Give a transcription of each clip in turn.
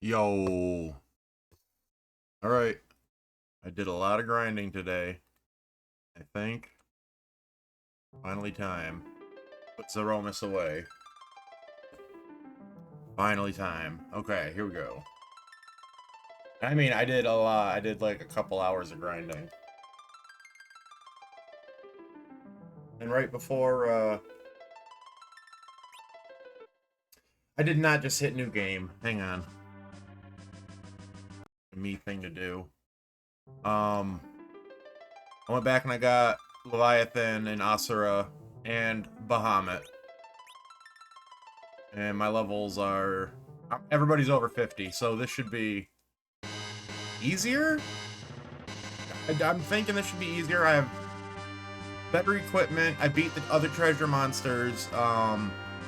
Yo. Alright. I did a lot of grinding today. I think. Finally time. Put Zeromus away. Finally time. Okay, here we go. I mean, I did a lot. I did like a couple hours of grinding. And right before, I did not just hit new game. Hang on. A me thing to do. I went back and I got Leviathan and Asura and Bahamut. And my levels are... Everybody's over 50, so this should be... easier? I'm thinking this should be easier. I have better equipment. I beat the other treasure monsters.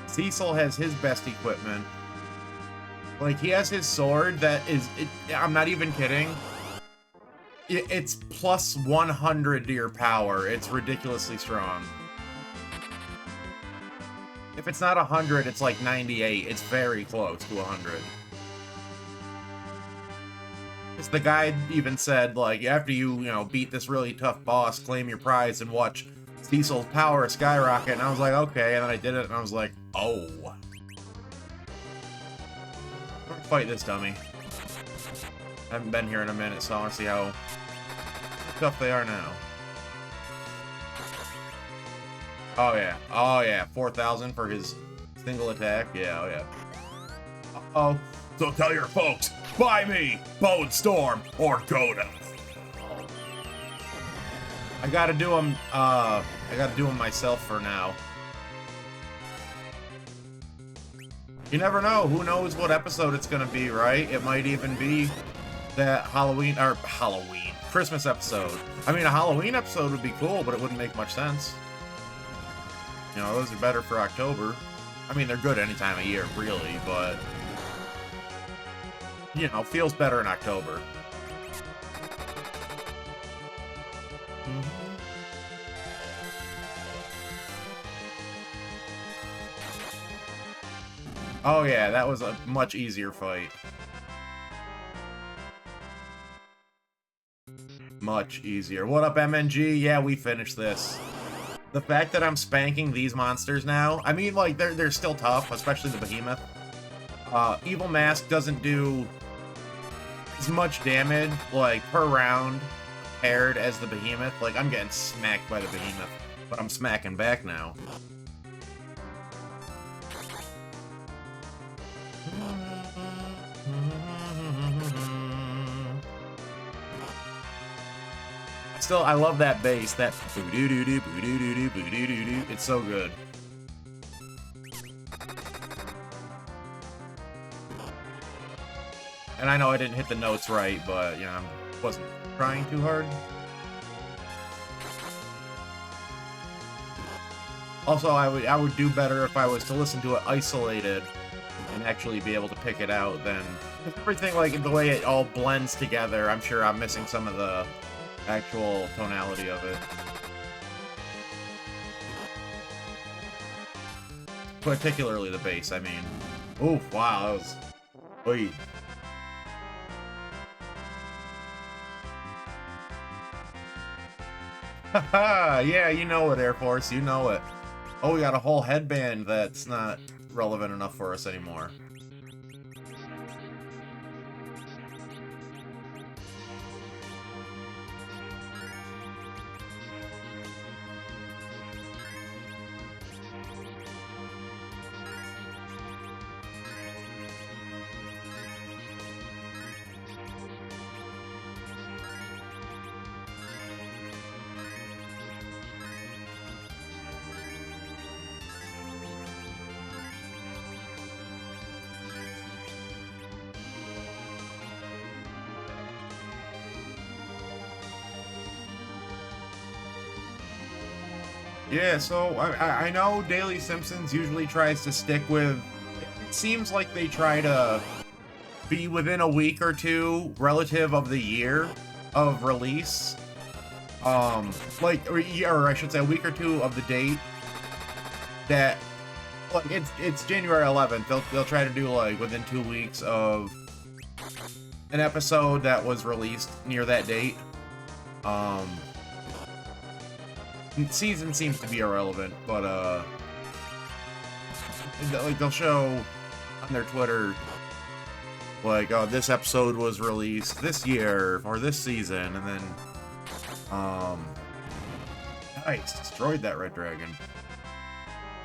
Cecil has his best equipment. Like, he has his sword that is... I'm not even kidding. It's plus 100 to your power. It's ridiculously strong. If it's not 100, it's like 98. It's very close to 100. Because the guide even said, like, after you beat this really tough boss, claim your prize and watch Cecil's power skyrocket. And I was like, okay. And then I did it, and I was like, oh. I'm gonna fight this dummy. I haven't been here in a minute, so I want to see how tough they are now. Oh yeah, oh yeah, 4,000 for his single attack. Yeah, oh yeah. Uh-oh. So tell your folks, buy me, Bone Storm, or Coda. I gotta do them, myself for now. You never know, who knows what episode it's gonna be, right? It might even be that Christmas episode. I mean, a Halloween episode would be cool, but it wouldn't make much sense. You know, those are better for October. I mean, they're good any time of year, really, but... you know, feels better in October. Oh yeah, that was a much easier fight. Much easier. What up, MNG? Yeah, we finished this. The fact that I'm spanking these monsters now, I mean, like, they're still tough, especially the Behemoth. Evil Mask doesn't do as much damage, like, per round compared as the Behemoth. Like, I'm getting smacked by the Behemoth, but I'm smacking back now. I love that bass, that boo-doo-doo-doo, boo-doo-doo-doo, boo-doo-doo-doo. It's so good. And I know I didn't hit the notes right, but, you know, I wasn't trying too hard. Also, I would do better if I was to listen to it isolated and actually be able to pick it out then. Everything, like, the way it all blends together, I'm sure I'm missing some of the actual tonality of it. Particularly the bass, I mean. Oof, wow, that was... Oy. Haha, yeah, you know it, Air Force, you know it. Oh, we got a whole headband that's not relevant enough for us anymore. Yeah, so I know Daily Simpsons usually tries to stick with... It seems like they try to be within a week or two relative of the year of release. Like, or I should say a week or two of the date that... Like, it's January 11th. They'll try to do, like, within 2 weeks of an episode that was released near that date. Season seems to be irrelevant, but like they'll show on their Twitter, like, oh, this episode was released this year or this season, and then nice, destroyed that red dragon.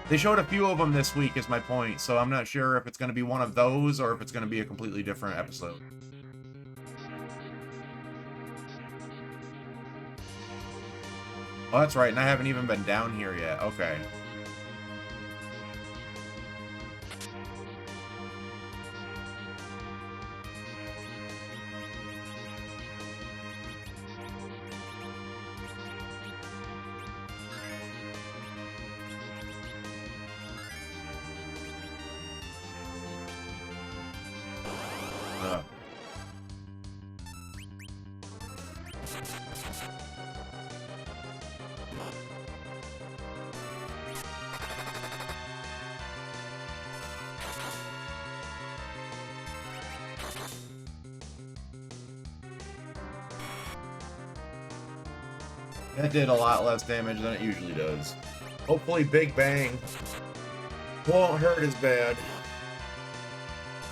They showed a few of them this week, is my point, so I'm not sure if it's going to be one of those or if it's going to be a completely different episode. Oh, that's right, and I haven't even been down here yet. Okay. That did a lot less damage than it usually does. Hopefully Big Bang won't hurt as bad.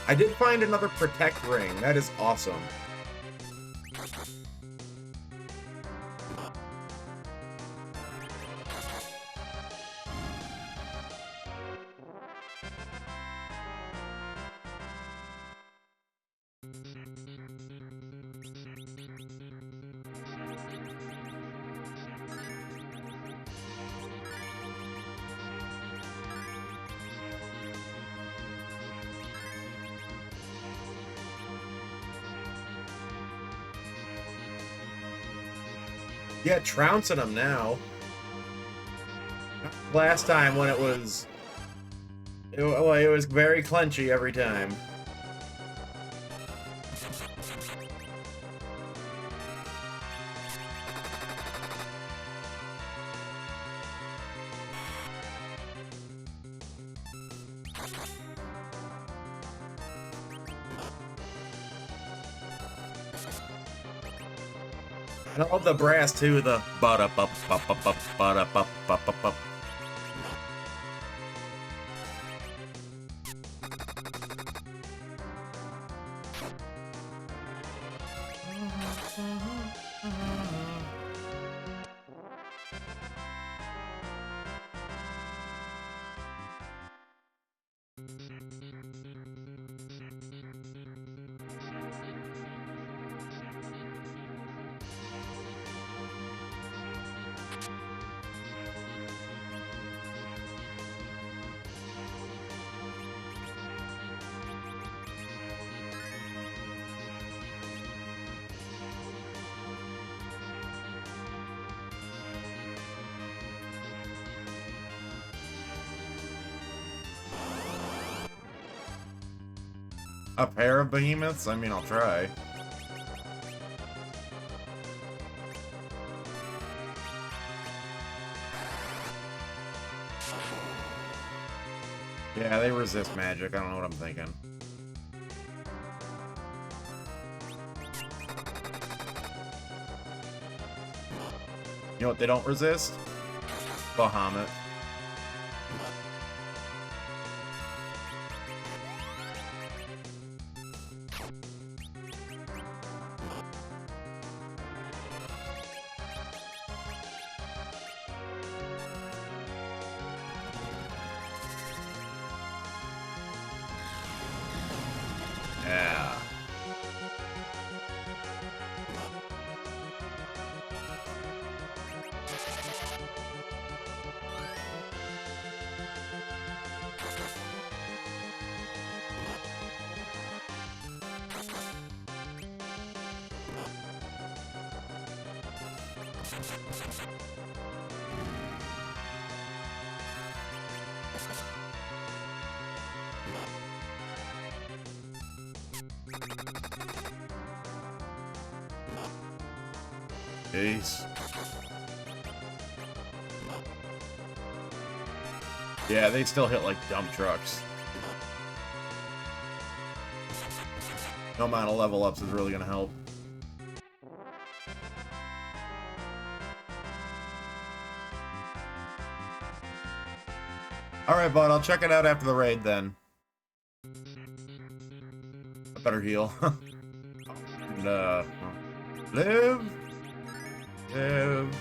I did find another Protect Ring. That is awesome. Yeah, trouncing them now. Last time when it was very clenchy every time. And I love the brass too, the ba-da-bup-bup-bup-bup-ba-da-bup-bup-bup-bup. A pair of behemoths? I mean, I'll try. Yeah, they resist magic. I don't know what I'm thinking. You know what they don't resist? Bahamut. Yeah. Jeez. Yeah, they still hit like dump trucks. No amount of level ups is really gonna help. Alright, bud, I'll check it out after the raid then. I better heal. And, live. Live.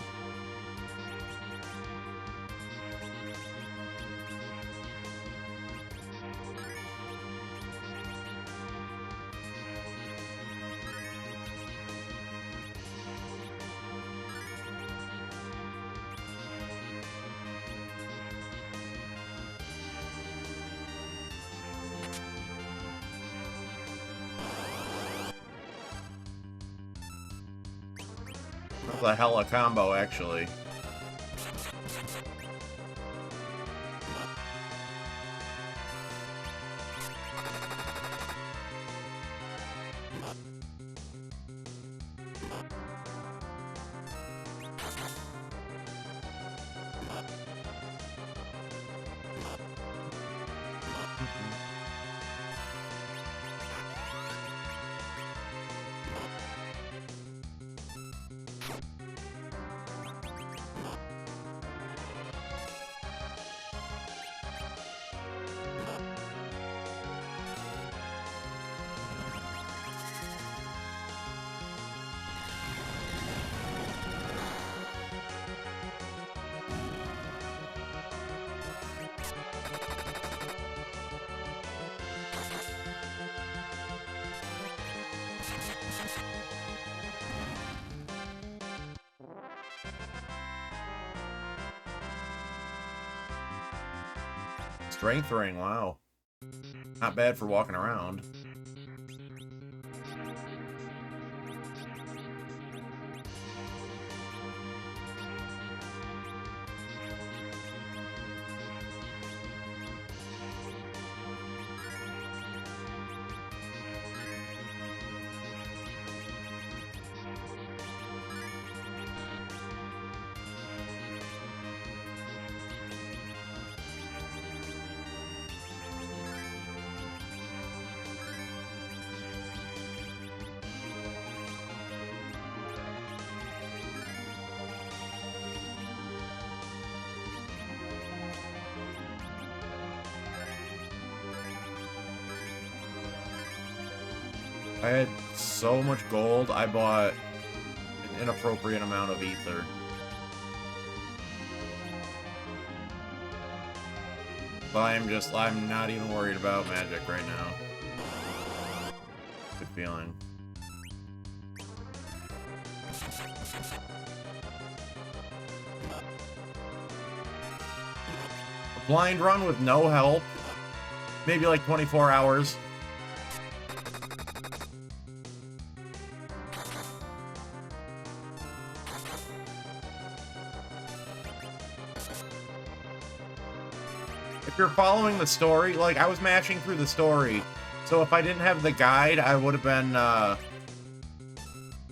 That's a hella combo, actually. Strength ring, wow. Not bad for walking around. I had so much gold, I bought an inappropriate amount of ether. But I'm not even worried about magic right now. Good feeling. A blind run with no help. Maybe like 24 hours. If you're following the story, like, I was mashing through the story, so if I didn't have the guide, I would have been,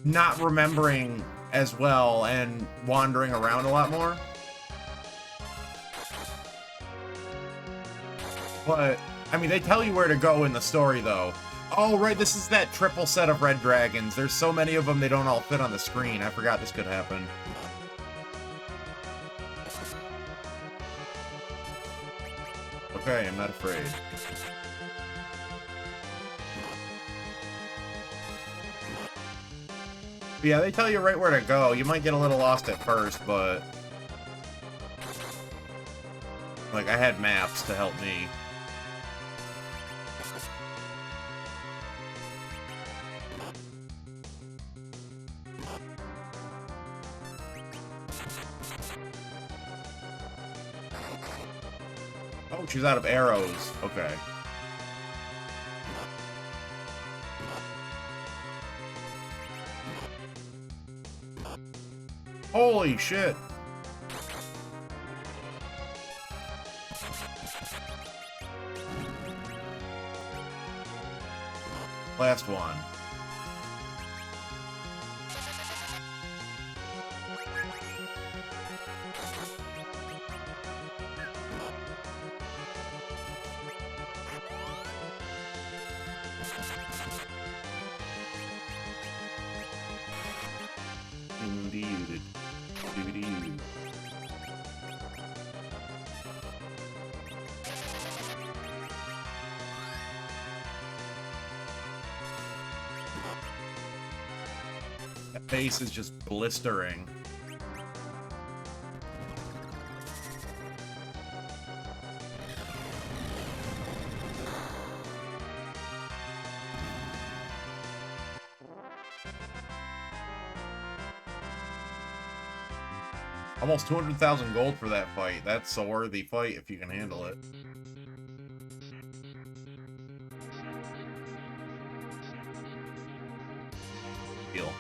not remembering as well and wandering around a lot more. But, I mean, they tell you where to go in the story, though. Oh, right, this is that triple set of red dragons. There's so many of them, they don't all fit on the screen. I forgot this could happen. Okay, I'm not afraid. But yeah, they tell you right where to go. You might get a little lost at first, but... like, I had maps to help me. Oh, she's out of arrows. Okay. Holy shit. Last one. That face is just blistering. Almost 200,000 gold for that fight. That's a worthy fight if you can handle it. Deal.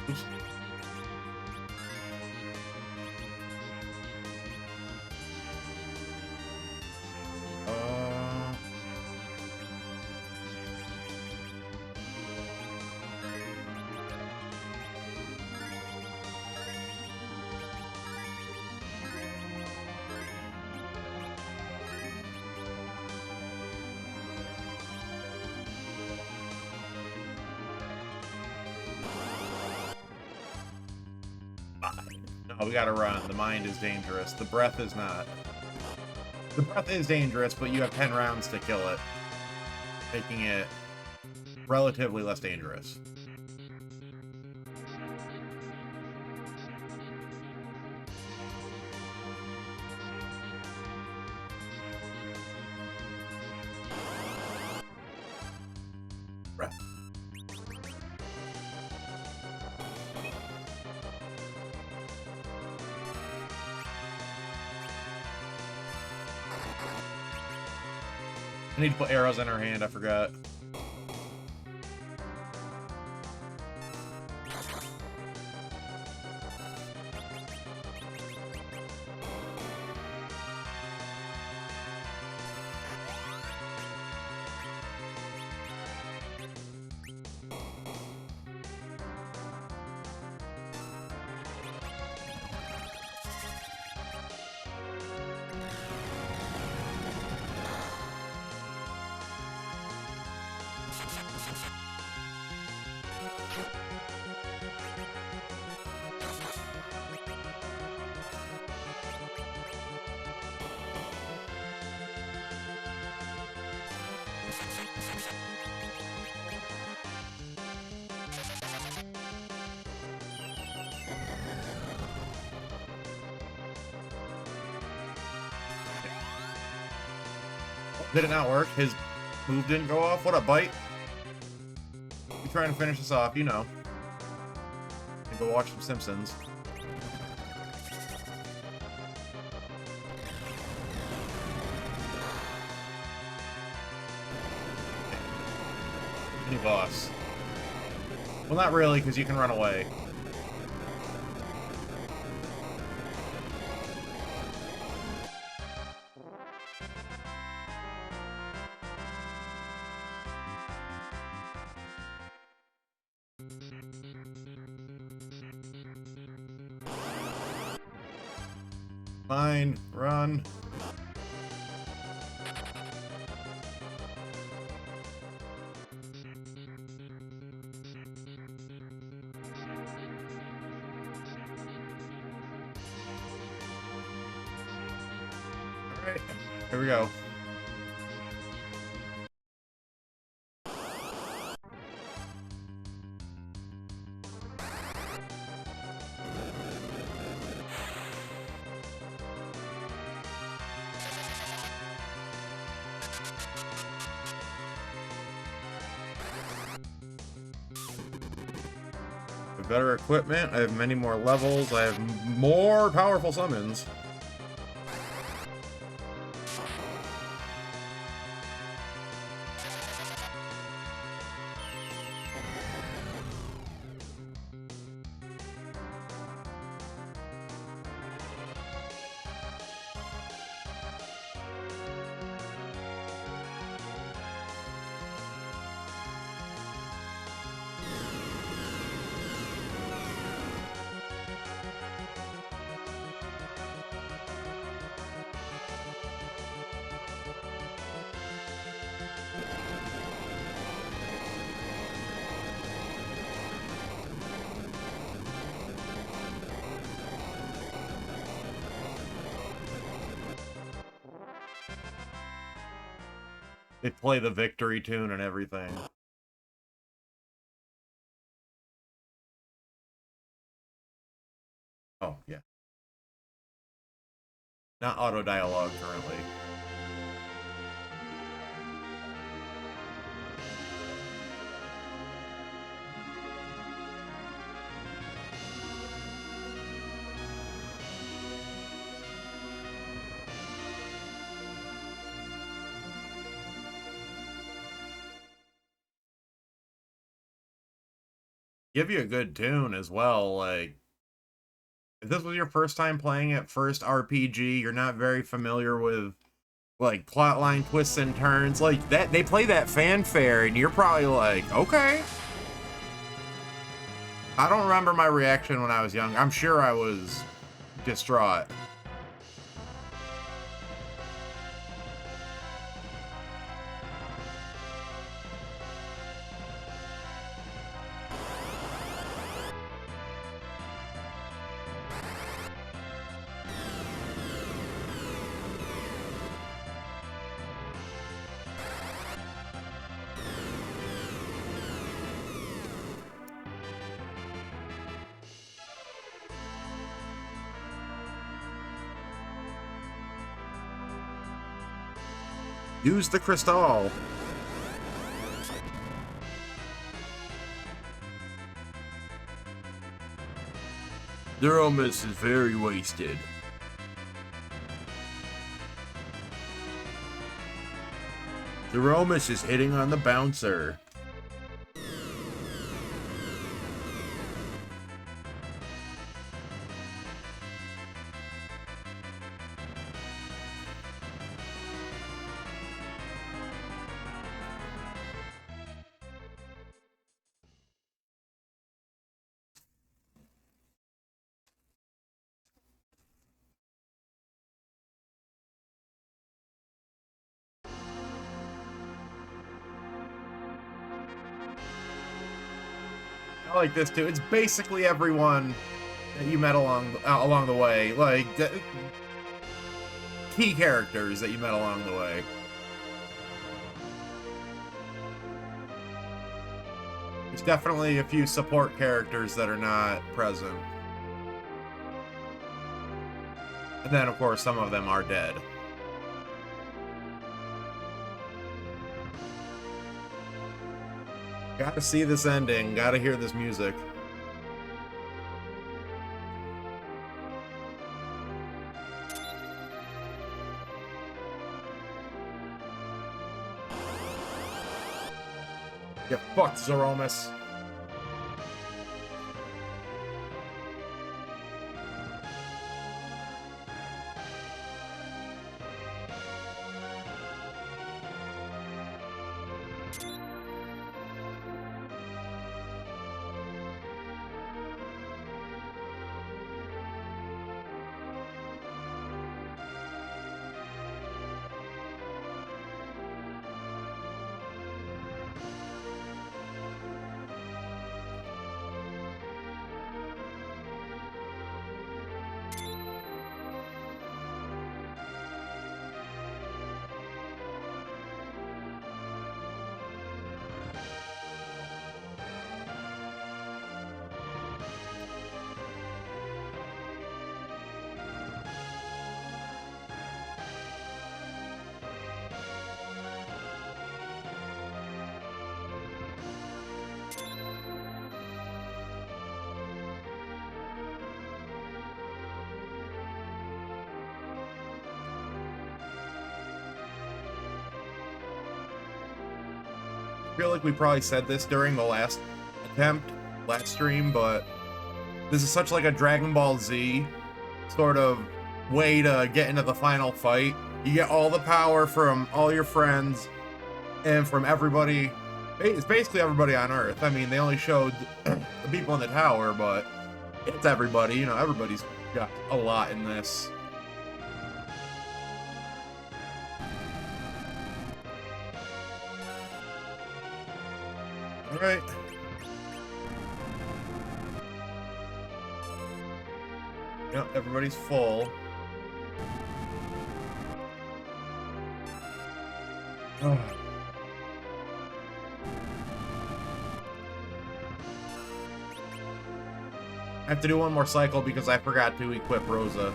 Oops. No, we gotta run. The mind is dangerous. The breath is not. The breath is dangerous, but you have 10 rounds to kill it, making it relatively less dangerous. Breath. I need to put arrows in her hand, I forgot. Did it not work? His move didn't go off? What up, Bite? You trying to finish this off, you know. And go watch some Simpsons. Mini boss. Well, not really, because you can run away. Fine, run. Alright, here we go. Better equipment, I have many more levels, I have more powerful summons. They play the victory tune and everything. Oh, yeah. Not auto dialogue currently. Give you a good tune as well, like if this was your first time playing it, first RPG, you're not very familiar with like plotline twists and turns like that. They play that fanfare, and you're probably like, okay. I don't remember my reaction when I was young. I'm sure I was distraught. Use the crystal. Zeromus is very wasted. Zeromus is hitting on the bouncer. I like this too. It's basically everyone that you met along the way, like key characters that you met along the way. There's definitely a few support characters that are not present, and then of course some of them are dead. Gotta see this ending, gotta hear this music. Get fucked, Zeromus. I feel like we probably said this during the last stream, but this is such like a Dragon Ball Z sort of way to get into the final fight. You get all the power from all your friends and from everybody. It's basically everybody on Earth. I mean, they only showed the people in the tower, but it's everybody. You know, everybody's got a lot in this. All right. Yep, everybody's full. Oh. have to do one more cycle because I forgot to equip Rosa.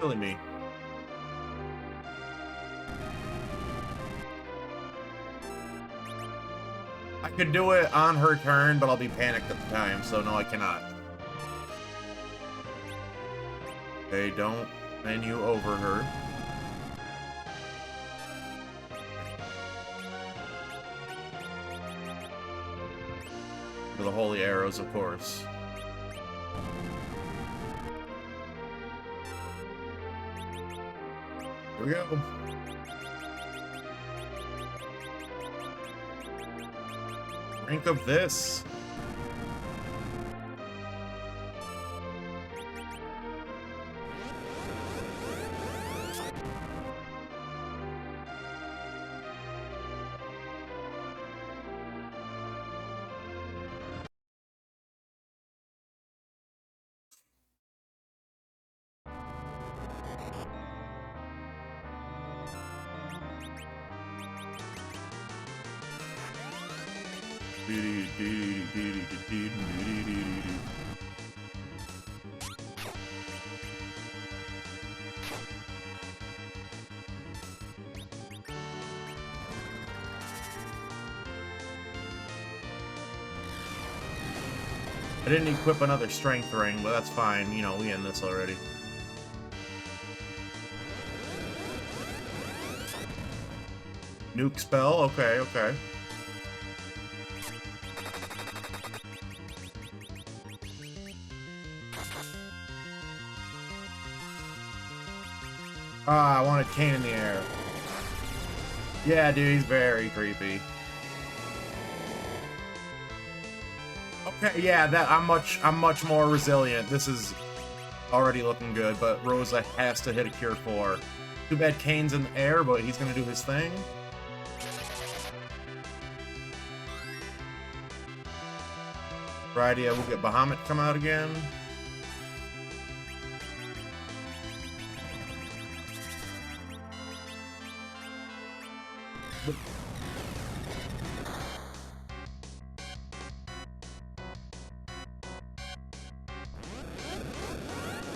Silly me. I could do it on her turn, but I'll be panicked at the time, so no, I cannot. Okay, don't menu over her. For the holy arrows, of course. Here we go. Rank of this. I didn't equip another strength ring, but that's fine. You know, we end this already. Nuke spell? Okay, okay. Ah, I wanted Kane in the air. Yeah, dude, he's very creepy. Okay, yeah, that I'm much more resilient. This is already looking good, but Rosa has to hit a Cure 4. Too bad Kane's in the air, but he's gonna do his thing. Right, yeah, we'll get Bahamut come out again.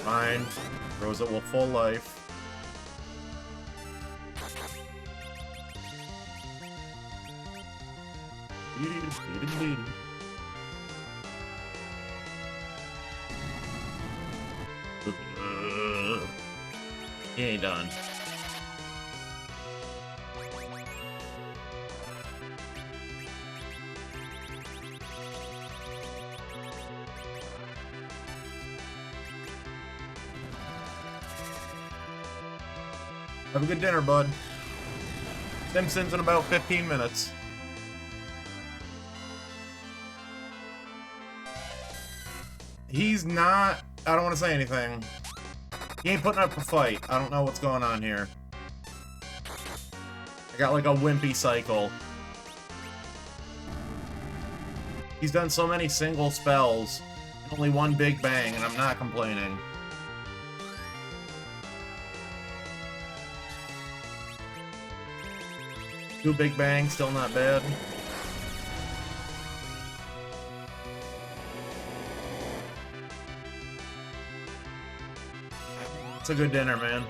Fine. Rosa will full life. He ain't done. Have a good dinner, bud. Simpsons in about 15 minutes. He's not... I don't want to say anything. He ain't putting up a fight. I don't know what's going on here. I got like a wimpy cycle. He's done so many single spells. Only one big bang, and I'm not complaining. Two big bangs, still not bad. It's a good dinner, man.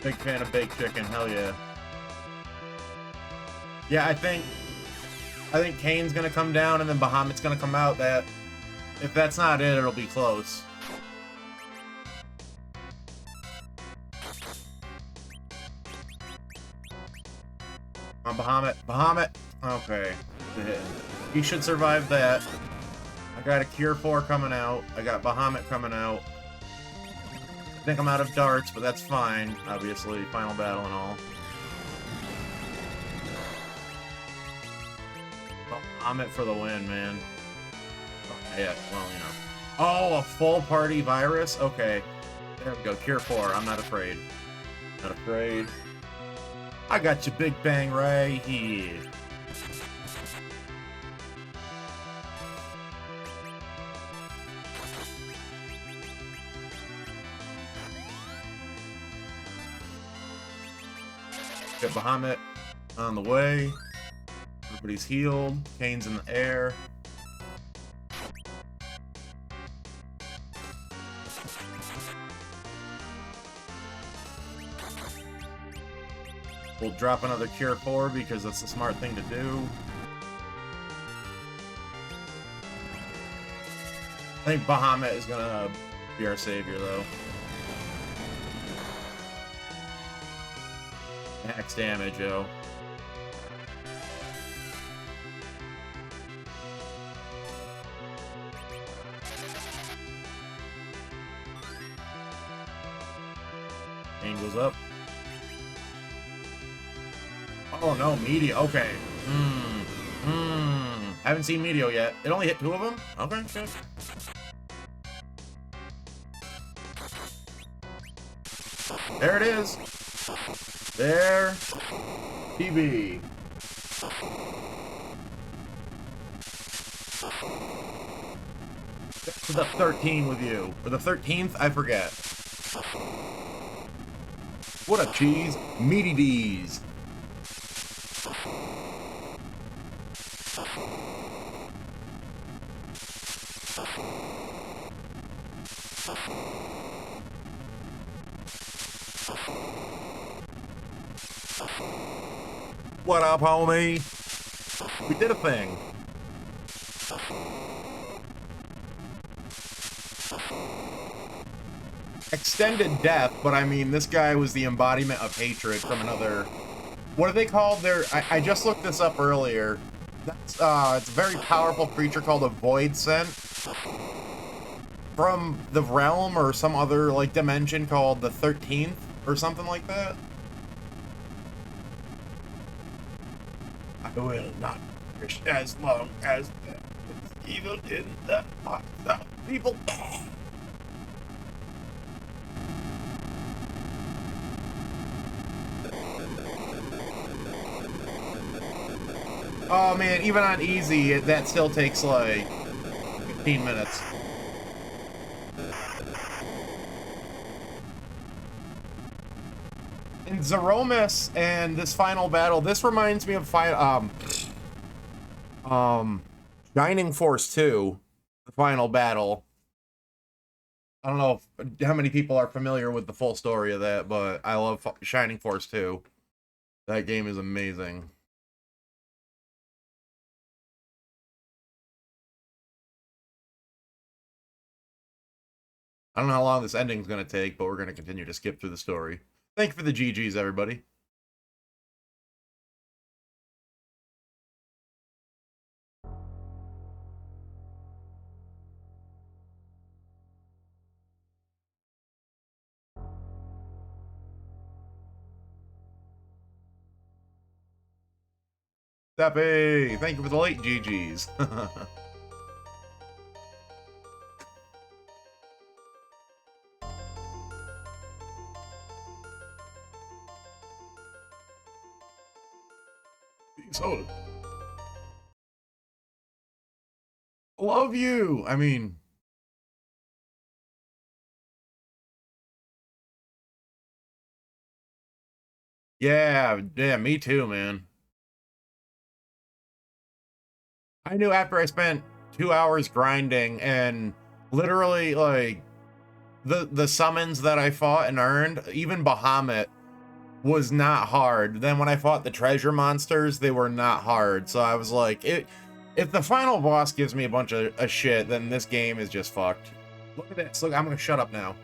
Big fan of baked chicken, hell yeah. Yeah, I think Kane's gonna come down and then Bahamut's gonna come out. That if that's not it, it'll be close. On Bahamut. Bahamut! Okay. He should survive that. I got a Cure 4 coming out. I got Bahamut coming out. I think I'm out of darts, but that's fine. Obviously, final battle and all. Bahamut for the win, man. Oh, yeah, well, you know. Oh, a full party virus? Okay. There we go. Cure 4. I'm not afraid. Not afraid. I got your Big Bang right here. Got Bahamut on the way. But he's healed. Kane's in the air. We'll drop another Cure 4 because that's the smart thing to do. I think Bahamut is gonna be our savior, though. Max damage, yo. Pain goes up. Oh no, Meteor. Okay. Haven't seen Meteor yet. It only hit 2 of them? Okay, good. There it is. There. PB. To the 13 with you. Or the 13th? I forget. What a cheese. Meaty D's. What up, homie? We did a thing. Extended death, but I mean, this guy was the embodiment of hatred from another... What are they called? I just looked this up earlier. That's, it's a very powerful creature called a Void Scent. From the realm or some other, like, dimension called the 13th or something like that. I will not perish as long as there is evil in the hearts of people. Oh man, even on easy, that still takes like 15 minutes. In Zeromus and this final battle, this reminds me of Shining Force 2, the final battle. I don't know how many people are familiar with the full story of that, but I love Shining Force 2. That game is amazing. I don't know how long this ending's going to take, but we're going to continue to skip through the story. Thank you for the GGs, everybody. Steppy, thank you for the late GGs. So, love you. I mean, yeah, me too, man. I knew after I spent 2 hours grinding and literally like the summons that I fought and earned, even Bahamut was not hard. Then when I fought the treasure monsters, they were not hard. So I was like, if the final boss gives me a bunch of shit, then this game is just fucked. Look at this. Look, I'm gonna shut up now.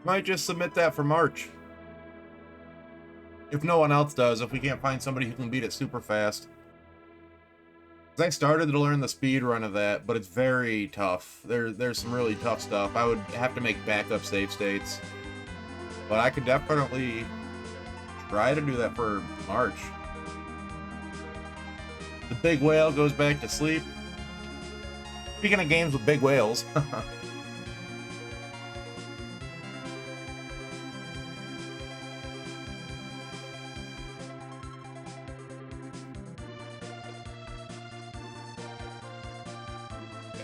Might just submit that for March. If no one else does, if we can't find somebody who can beat it super fast. Because I started to learn the speed run of that, but it's very tough. There's some really tough stuff. I would have to make backup save states. But I could definitely try to do that for March. The big whale goes back to sleep. Speaking of games with big whales.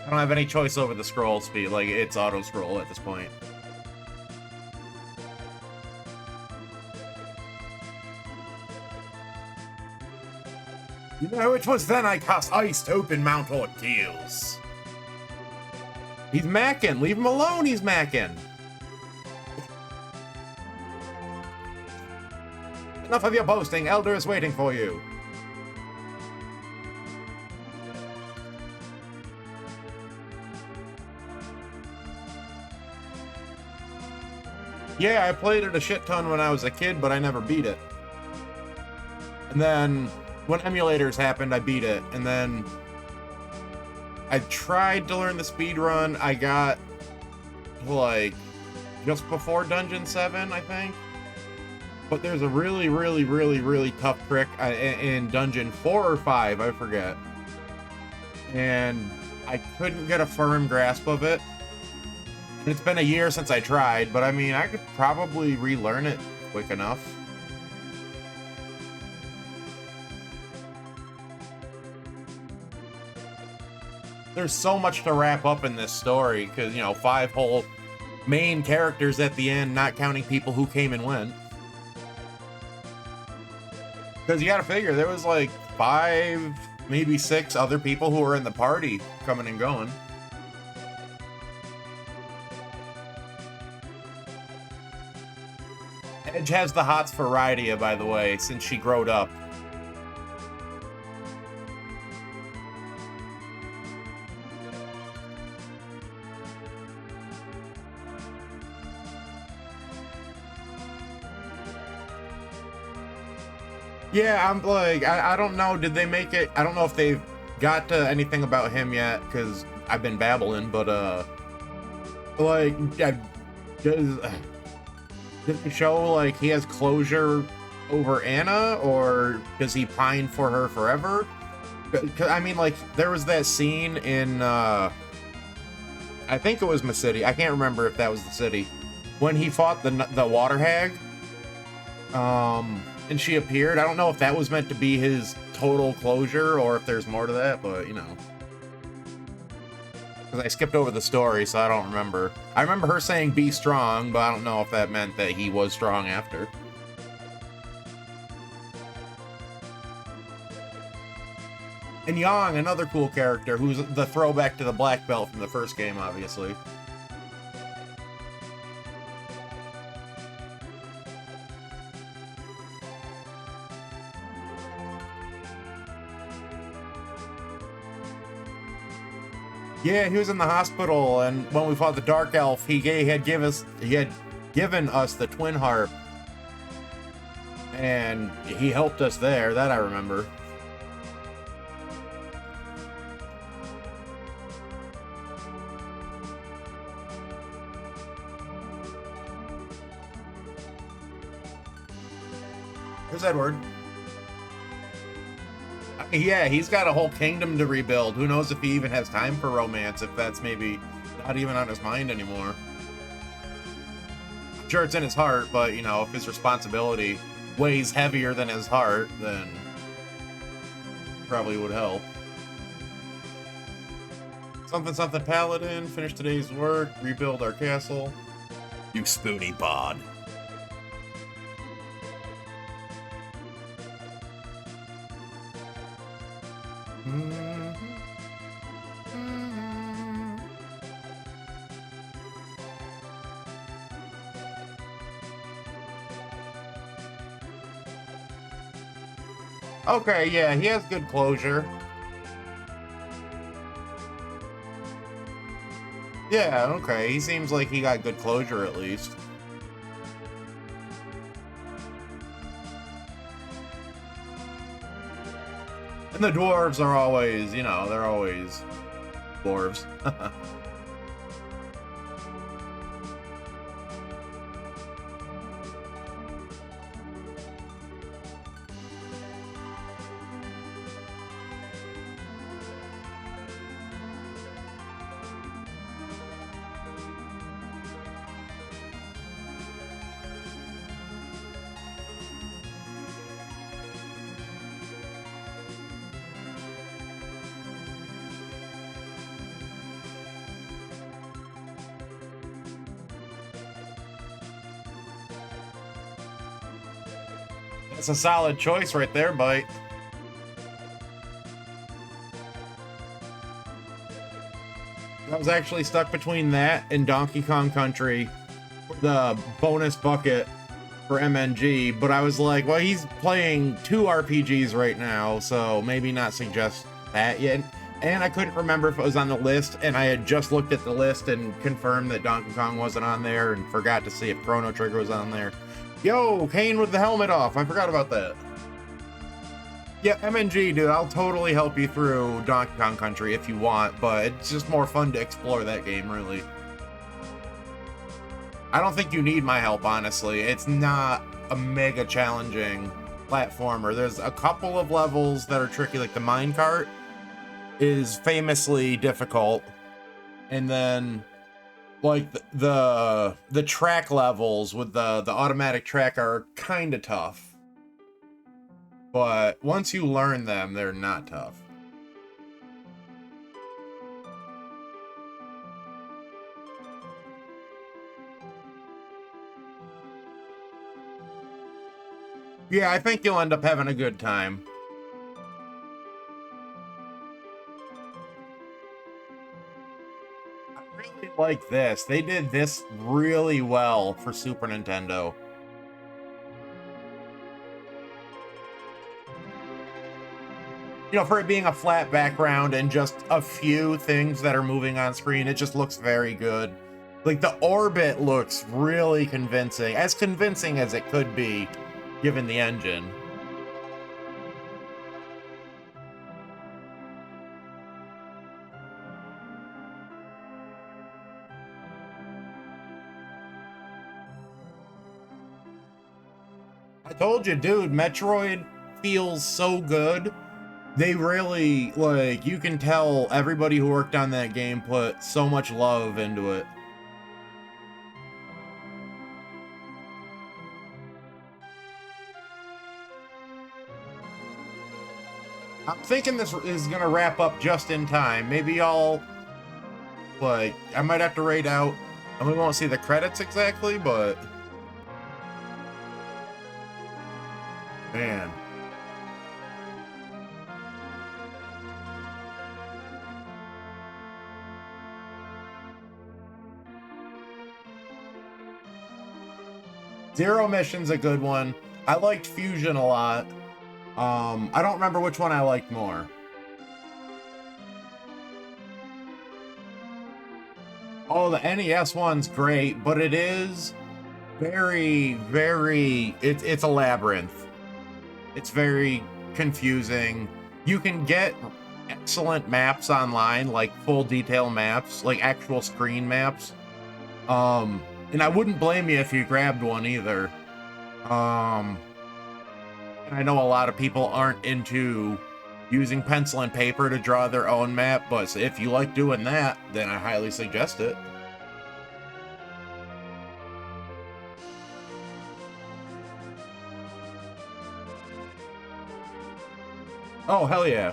I don't have any choice over the scroll speed, like it's auto scroll at this point. You know, it was then I cast ice to open Mount Ordeals. He's macking, leave him alone, he's macking. Enough of your boasting, Elder is waiting for you. Yeah, I played it a shit ton when I was a kid, but I never beat it. And then, when emulators happened, I beat it. And then, I tried to learn the speed run. I got, like, just before Dungeon 7, I think. But there's a really, really, really, really tough trick in Dungeon 4 or 5, I forget. And I couldn't get a firm grasp of it. It's been a year since I tried, but I mean, I could probably relearn it quick enough. There's so much to wrap up in this story, because, you know, 5 whole main characters at the end, not counting people who came and went. Because you gotta figure, there was like 5, maybe 6 other people who were in the party coming and going. Edge has the hots for Rydia, by the way, since she growed up. Yeah, I'm like, I don't know, did they make it? I don't know if they've got to anything about him yet, because I've been babbling, but, like, does it show, like, he has closure over Anna, or does he pine for her forever? I mean, like, there was that scene in, I think it was Macity, I can't remember if that was the city, when he fought the water hag, and she appeared. I don't know if that was meant to be his total closure, or if there's more to that, but, you know. Because I skipped over the story, so I don't remember. I remember her saying, be strong, but I don't know if that meant that he was strong after. And Yang, another cool character, who's the throwback to the black belt from the first game, obviously. Yeah, he was in the hospital, and when we fought the Dark Elf, he had given us the Twin Harp, and he helped us there. That I remember. Here's Edward. Yeah, he's got a whole kingdom to rebuild. Who knows if he even has time for romance, if that's maybe not even on his mind anymore. I'm sure it's in his heart, but, you know, if his responsibility weighs heavier than his heart, then probably would help. Something something paladin, finish today's work, rebuild our castle. You spoony bod. Okay, yeah, he has good closure. Yeah, okay, he seems like he got good closure at least. And the dwarves are always, you know, they're always dwarves. That's a solid choice right there, Bite. I was actually stuck between that and Donkey Kong Country for the bonus bucket for MNG, but I was like, well, he's playing 2 RPGs right now, so maybe not suggest that yet. And I couldn't remember if it was on the list, and I had just looked at the list and confirmed that Donkey Kong wasn't on there and forgot to see if Chrono Trigger was on there. Yo, Kane with the helmet off. I forgot about that. Yeah, MNG, dude, I'll totally help you through Donkey Kong Country if you want, but it's just more fun to explore that game, really. I don't think you need my help, honestly. It's not a mega challenging platformer. There's a couple of levels that are tricky, like the minecart is famously difficult. And then like the track levels with the automatic track are kind of tough, but once you learn them, they're not tough. Yeah, I think you'll end up having a good time. Really like this. They did this really well for Super Nintendo. You know, for it being a flat background and just a few things that are moving on screen, it just looks very good. Like, the orbit looks really convincing as it could be, given the engine. I told you, dude, Metroid feels so good. They really, like, you can tell everybody who worked on that game put so much love into it. I'm thinking this is gonna wrap up just in time. Maybe I'll, like, I might have to raid out, and we won't see the credits exactly, but... Man. Zero Mission's a good one. I liked Fusion a lot. I don't remember which one I liked more. Oh, the NES one's great, but it is it's a labyrinth. It's very confusing. You can get excellent maps online, like full detail maps, like actual screen maps. And I wouldn't blame you if you grabbed one either. And I know a lot of people aren't into using pencil and paper to draw their own map, but if you like doing that, then I highly suggest it. Oh, hell yeah.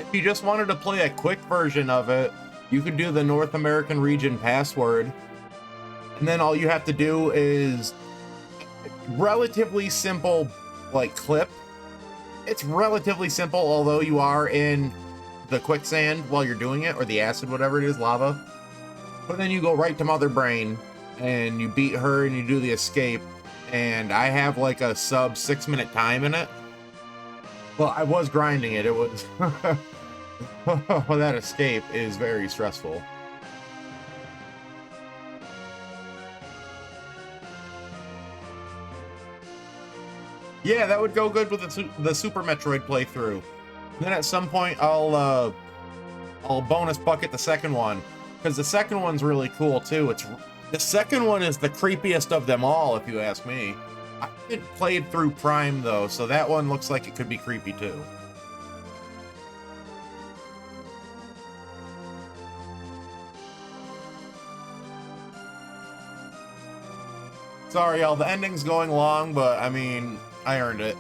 If you just wanted to play a quick version of it, you could do the North American region password, and then all you have to do is relatively simple, like, clip. It's relatively simple, although you are in the quicksand while you're doing it, or the acid, whatever it is, lava. But then you go right to Mother Brain, and you beat her, and you do the escape, and I have like a sub 6-minute time in it. Well, I was grinding it. It was... that escape is very stressful. Yeah, that would go good with the Super Metroid playthrough. Then at some point I'll bonus bucket the second one, because the second one's really cool too. The second one is the creepiest of them all, if you ask me. I haven't played through Prime though, so that one looks like it could be creepy too. Sorry, y'all, the ending's going long, but I mean, I earned it.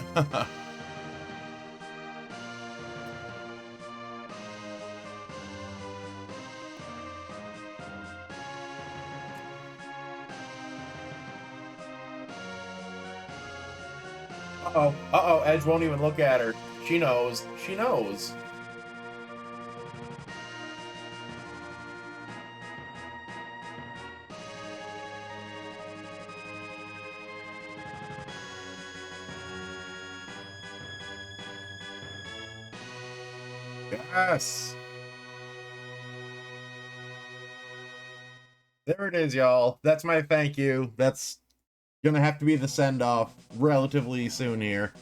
Uh-oh, Edge won't even look at her. She knows. She knows. Yes. There it is, y'all. That's my thank you. That's gonna have to be the send-off relatively soon here.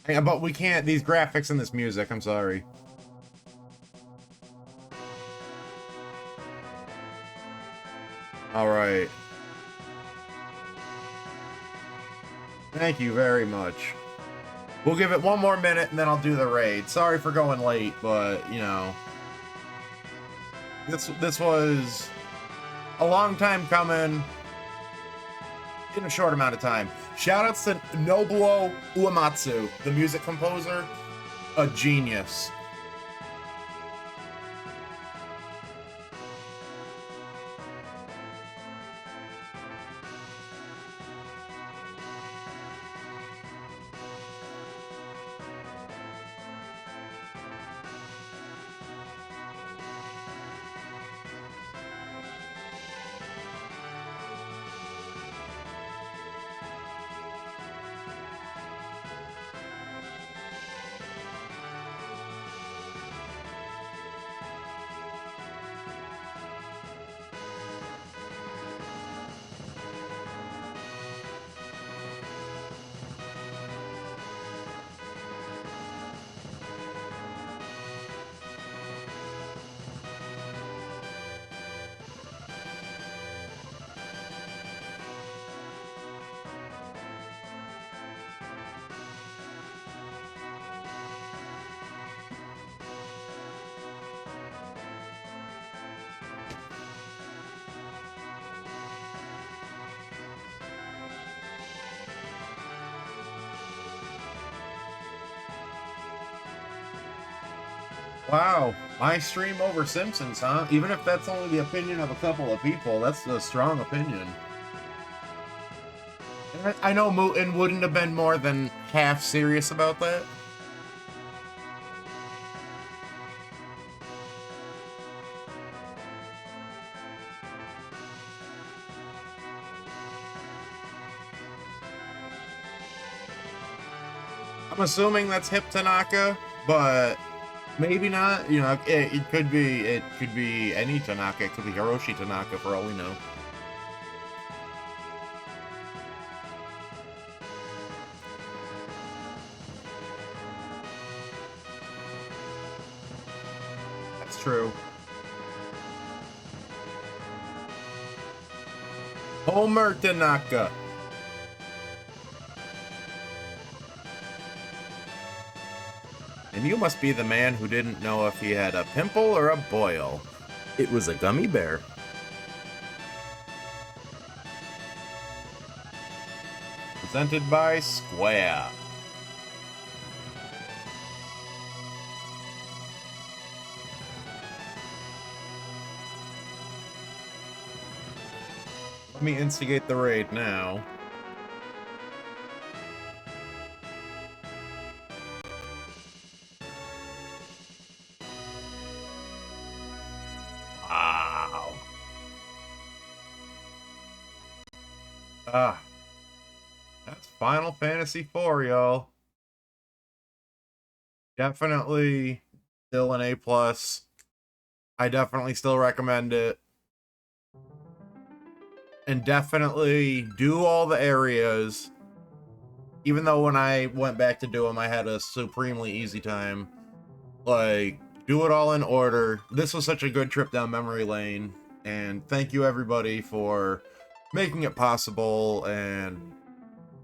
Yeah, but we can't, these graphics and this music, I'm sorry. Alright. Thank you very much. We'll give it one more minute and then I'll do the raid. Sorry for going late, but, you know. This was a long time coming in a short amount of time. Shoutouts to Nobuo Uematsu, the music composer. A genius. Wow, my stream over Simpsons, huh? Even if that's only the opinion of a couple of people, that's a strong opinion. I know Mooten wouldn't have been more than half serious about that. I'm assuming that's Hip Tanaka, but maybe not. You know, it could be any Tanaka. It could be Hiroshi Tanaka for all we know. That's true. Homer Tanaka. And you must be the man who didn't know if he had a pimple or a boil. It was a gummy bear. Presented by Square. Let me instigate the raid now. Wow. That's Final Fantasy IV, y'all. Definitely still an A+. I definitely still recommend it. And definitely do all the areas. even though when I went back to do them, I had a supremely easy time. Like, do it all in order. This was such a good trip down memory lane, and thank you everybody for making it possible, and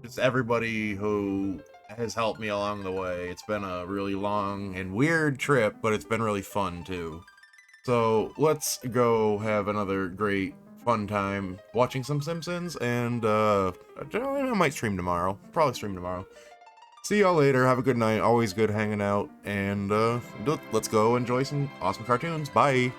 just everybody who has helped me along the way. It's been a really long and weird trip, but it's been really fun too. So let's go have another great fun time watching some Simpsons, and I might stream tomorrow. Probably stream tomorrow. See y'all later. Have a good night. Always good hanging out, and let's go enjoy some awesome cartoons. Bye.